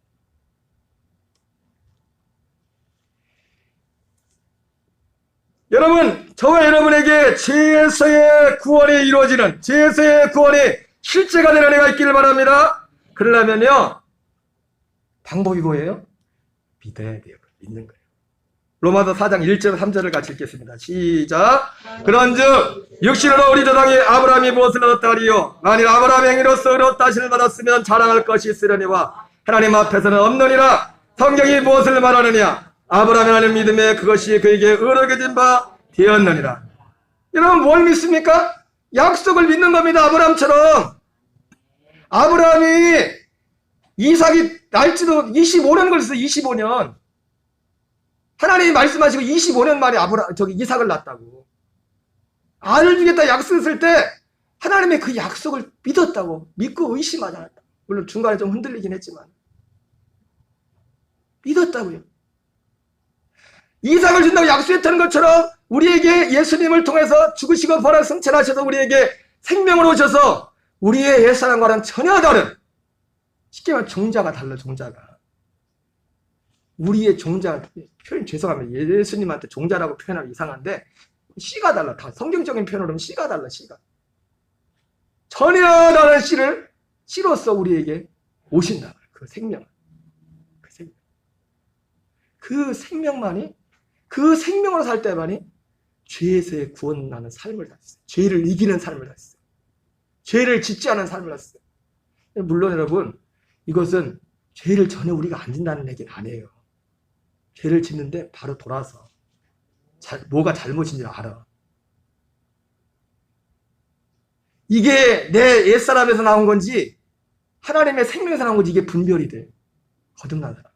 Speaker 1: 여러분, 저와 여러분에게 죄에서의 구원이 이루어지는, 죄에서의 구원이 실제가 되는 은혜가 있기를 바랍니다. 그러려면요, 방법이 뭐예요? 믿어야 돼요. 믿는 거예요. 로마서 4장 1절 3절을 같이 읽겠습니다. 시작. 그런즉 육신으로 우리 조상이 아브라함이 무엇을 얻었다 하리요? 만일 아브라함 행위로서 의롭다 하심을 받았으면 자랑할 것이 있으려니와 하나님 앞에서는 없느니라. 성경이 무엇을 말하느냐? 아브라함이 하는 믿음에 그것이 그에게 의롭게 바 되었느니라. 여러분 뭘 믿습니까? 약속을 믿는 겁니다. 아브라함처럼. 아브라함이 이삭이 날지도 25년 걸렸어요. 25년. 하나님이 말씀하시고 25년 만에 이삭을 낳았다고. 아들 주겠다 약속했을 때 하나님의 그 약속을 믿었다고. 믿고 의심하지 않았다. 물론 중간에 좀 흔들리긴 했지만 믿었다고요. 이삭을 준다고 약속했다는 것처럼 우리에게 예수님을 통해서 죽으시고 부활하여 승천하셔서 우리에게 생명을 오셔서 우리의 옛사람과는 전혀 다른, 쉽게 말하면 종자가 달라. 종자가 우리의 종자, 표현 죄송합니다. 예수님한테 종자라고 표현하면 이상한데 씨가 달라. 다 성경적인 표현으로 하면 씨가 달라. 씨가 전혀 다른 씨로서 우리에게 오신다. 그 생명, 그 생명만이, 그 생명으로 살 때만이 죄에서의 구원나는 삶을 살았어요. 죄를 이기는 삶을 살았어요. 죄를 짓지 않은 삶을 살았어요. 물론 여러분, 이것은 죄를 전혀 우리가 안 짓는다는 얘기는 아니에요. 죄를 짓는데 바로 돌아서 뭐가 잘못인지 알아. 이게 내 옛사람에서 나온 건지 하나님의 생명에서 나온 건지 이게 분별이 돼. 거듭난 사람.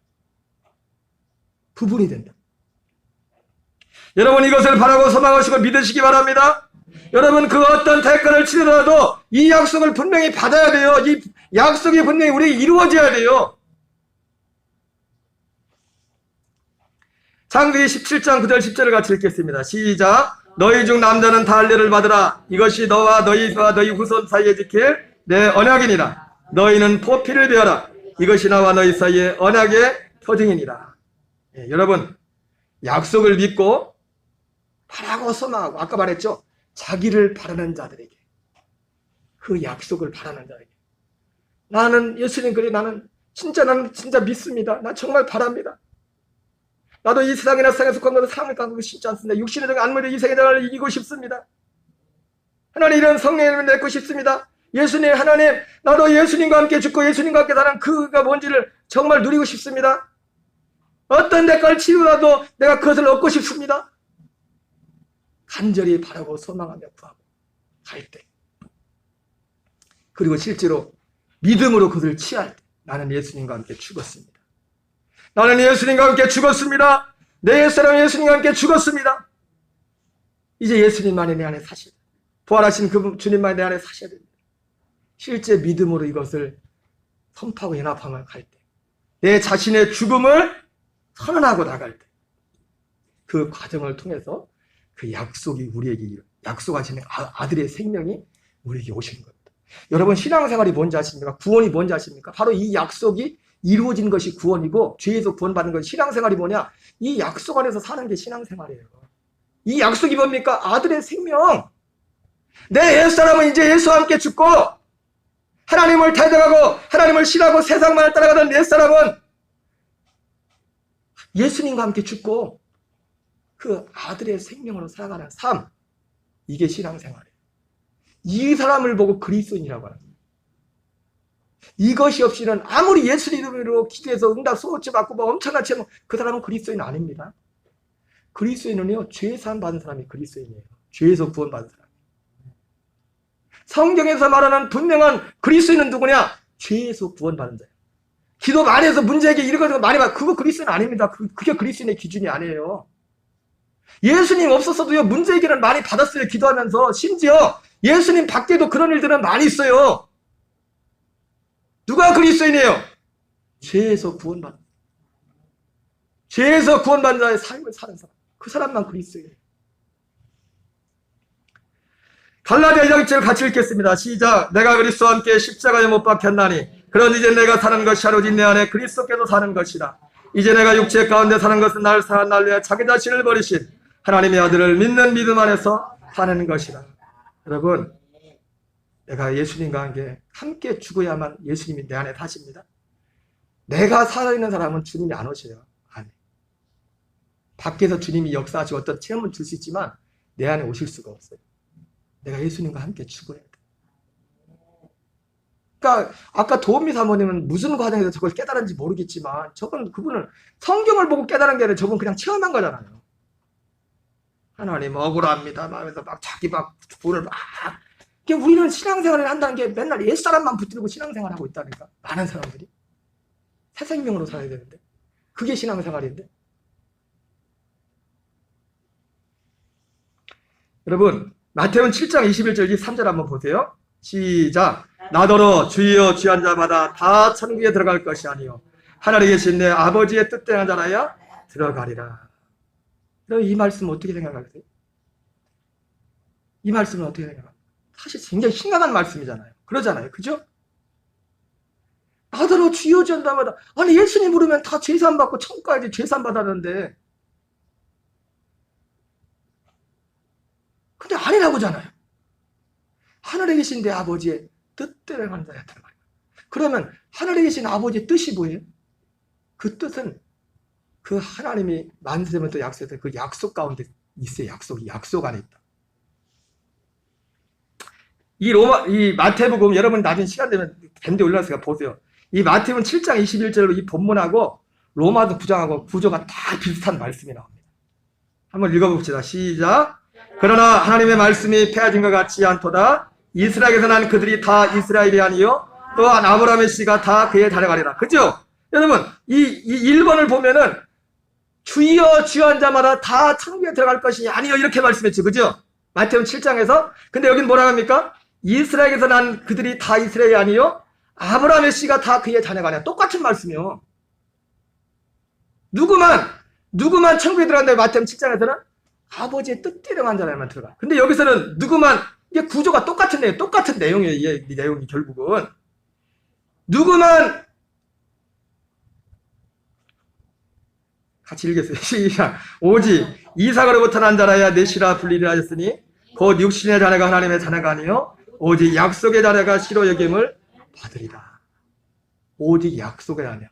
Speaker 1: 부분이 된다. 여러분 이것을 바라고 소망하시고 믿으시기 바랍니다. 여러분 그 어떤 대가를 치르더라도 이 약속을 분명히 받아야 돼요. 이 약속이 분명히 우리에게 이루어져야 돼요. 창세기 17장 9절 10절을 같이 읽겠습니다. 시작. 너희 중 남자는 다 할례를 받으라. 이것이 너와 너희 후손 사이에 지킬 내 언약이니라. 너희는 포피를 베어라. 이것이 나와 너희 사이의 언약의 표징이니라. 예, 여러분 약속을 믿고 바라고 소망하고, 아까 말했죠, 자기를 바라는 자들에게, 그 약속을 바라는 자에게, 나는 예수님 그래, 나는 진짜 믿습니다. 나 정말 바랍니다. 나도 이 세상이나 세상에 속한 것을 사랑을 갖고 싶지 않습니다. 육신의 정 안무의 이 세상을 이기고 싶습니다. 하나님 이런 성령을 맺고 싶습니다. 예수님, 하나님, 나도 예수님과 함께 죽고 예수님과 함께 사는 그가 뭔지를 정말 누리고 싶습니다. 어떤 대가를 치르더라도 내가 그것을 얻고 싶습니다. 간절히 바라고 소망하며 구하고 갈 때, 그리고 실제로 믿음으로 그것을 취할 때, 나는 예수님과 함께 죽었습니다. 나는 예수님과 함께 죽었습니다. 내 옛사람 예수님과 함께 죽었습니다. 이제 예수님만이 내 안에 사실, 부활하신 그 주님만이 내 안에 사셔야 됩니다. 실제 믿음으로 이것을 선포하고 연합하며 갈 때, 내 자신의 죽음을 선언하고 나갈 때, 그 과정을 통해서 그 약속이 우리에게, 약속하시는 아들의 생명이 우리에게 오시는 겁니다. 여러분 신앙생활이 뭔지 아십니까? 구원이 뭔지 아십니까? 바로 이 약속이 이루어진 것이 구원이고, 죄에서 구원받는 것이 신앙생활이 뭐냐? 이 약속 안에서 사는 게 신앙생활이에요. 이 약속이 뭡니까? 아들의 생명. 내 옛사람은 이제 예수와 함께 죽고 하나님을 대적하고 하나님을 싫어하고 세상만을 따라가던 옛사람은 예수님과 함께 죽고 그 아들의 생명으로 살아가는 삶, 이게 신앙생활이에요. 이 사람을 보고 그리스도인이라고 합니다. 이것이 없이는 아무리 예수님으로 기도해서 응답 소원치 받고 뭐 엄청나게 하면 그 사람은 그리스도인 아닙니다. 그리스도인은요, 죄사함 받은 사람이 그리스도인이에요. 죄에서 구원받은 사람. 성경에서 말하는 분명한 그리스도인은 누구냐? 죄에서 구원받은 자예요. 기도 많이 해서 문제에게 이런 많이 받, 그거 그리스도인 아닙니다. 그게 그리스도인의 기준이 아니에요. 예수님 없었어도요, 문제 해결을 많이 받았어요. 기도하면서. 심지어 예수님 밖에도 그런 일들은 많이 있어요. 누가 그리스도인이에요? 죄에서 구원받은, 죄에서 구원받은 자의 삶을 사는 사람, 그 사람만 그리스도인이에요. 갈라디아 1장 같이 읽겠습니다. 시작. 내가 그리스도와 함께 십자가에 못 박혔나니 그런 이제 내가 사는 것이 오직 내 안에 그리스도께서 사는 것이라. 이제 내가 육체 가운데 사는 것은 날 사한 날 위해 자기 자신을 버리신 하나님의 아들을 믿는 믿음 안에서 사는 것이라. 여러분, 내가 예수님과 함께 죽어야만 예수님이 내 안에 사십니다. 내가 살아있는 사람은 주님이 안 오셔요. 안에. 밖에서 주님이 역사하시고 어떤 체험을 줄 수 있지만 내 안에 오실 수가 없어요. 내가 예수님과 함께 죽어야 돼. 그러니까 아까 도은미 사모님은 무슨 과정에서 저걸 깨달은지 모르겠지만 그분은 성경을 보고 깨달은 게 아니라 저분 그냥 체험한 거잖아요. 하나님 억울합니다. 마음에서 막 자기 막 돈을 막. 우리는 신앙생활을 한다는 게 맨날 옛사람만 붙들고 신앙생활하고 있다니까. 많은 사람들이. 새 생명으로 살아야 되는데. 그게 신앙생활인데. 여러분, 마태복음 7장 21절 23절 한번 보세요. 시작. 나더러 주여 주한 자마다 다 천국에 들어갈 것이 아니요 하늘에 계신 내 아버지의 뜻대로 하는 자라야 들어가리라. 여러분, 이 말씀 어떻게 생각하세요? 이 말씀은 어떻게 생각하세요? 사실 굉장히 심각한 말씀이잖아요. 그러잖아요. 그죠? 나더러 주여 주한 자마다, 아니 예수님 부르면 다 죄산 받고 천국 가야지. 죄산 받았는데 근데 아니라고잖아요. 하늘에 계신 내 아버지의 뜻대로 하는 자야. 그러면 하늘에 계신 아버지의 뜻이 뭐예요? 그 뜻은 그 하나님이 만세부터 약속했던 그 약속 가운데 있어요. 약속 안에 있다. 이 마태복음 여러분 나중에 시간 되면 밴드에 올라왔으니까 보세요. 이 마태복음 7장 21절로 이 본문하고 로마서 9장하고 구조가 다 비슷한 말씀이 나옵니다. 한번 읽어봅시다. 시작. 그러나 하나님의 말씀이 폐하진 것 같지 않도다. 이스라엘에서 난 그들이 다 이스라엘이 아니요 또한 아브라함의 씨가 다 그의 자녀가리라. 그죠? 여러분 이 1번을 보면은 주여 주한 자마다 다 천국에 들어갈 것이 아니요 이렇게 말씀했죠. 그죠? 마태복음 7장에서. 근데 여긴 뭐라 합니까? 이스라엘에서 난 그들이 다 이스라엘이 아니요 아브라함의 씨가 다 그의 자녀가 아니야. 똑같은 말씀이요. 누구만 천국에 들어간다고 마태복음 7장에서는 아버지의 뜻대로 한 자라만 들어가. 근데 여기서는 누구만, 이게 구조가 똑같은 내용이에요. 이 내용이 결국은. 누구만, 같이 읽겠어요. 시작. 오직 이삭으로부터 난 자라야 내시라 불리라 하였으니 곧 육신의 자녀가 하나님의 자녀가 아니요 오직 약속의 자녀가 시로 여김을 받으리라. 오직 약속의 자녀.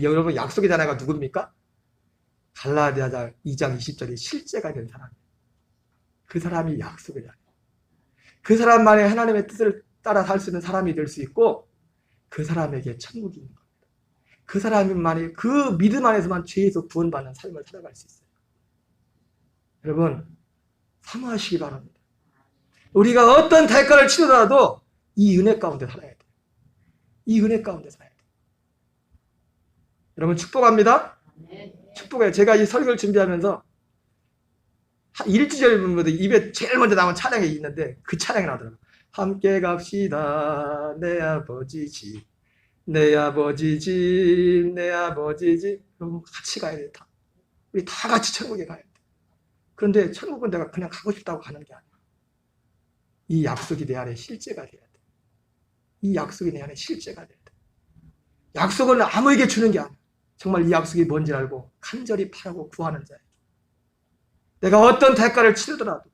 Speaker 1: 여러분 약속의 자녀가 누굽니까? 갈라디아 2장 20절이 실제가 된 사람이에요. 그 사람이 약속의 자녀. 그 사람만의 하나님의 뜻을 따라 살 수 있는 사람이 될 수 있고 그 사람에게 천국이 있는 겁니다. 그 사람만이 그 믿음 안에서만 죄에서 구원받는 삶을 살아갈 수 있어요. 여러분 사모하시기 바랍니다. 우리가 어떤 대가를 치르더라도 이 은혜 가운데 살아야 돼요. 이 은혜 가운데 살아야 돼요. 여러분 축복합니다. 축복해요. 제가 이 설교를 준비하면서 한 일주일부터 입에 제일 먼저 나온 찬양이 있는데 그 찬양이 나더라고요. 함께 갑시다 내 아버지 집 내 아버지 집 내 아버지 집. 여러분 같이 가야 돼요. 우리 다 같이 천국에 가야 돼요. 그런데 천국은 내가 그냥 가고 싶다고 가는 게 아니야. 이 약속이 내 안에 실제가 돼야 돼. 이 약속이 내 안에 실제가 돼야 돼. 약속은 아무에게 주는 게 아니야. 정말 이 약속이 뭔지 알고 간절히 바라고 구하는 자에게 내가 어떤 대가를 치르더라도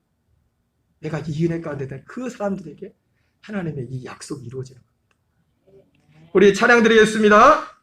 Speaker 1: 내가 이 은혜 가운데 된 그 사람들에게 하나님의 이 약속이 이루어지는 겁니다. 우리 찬양 드리겠습니다.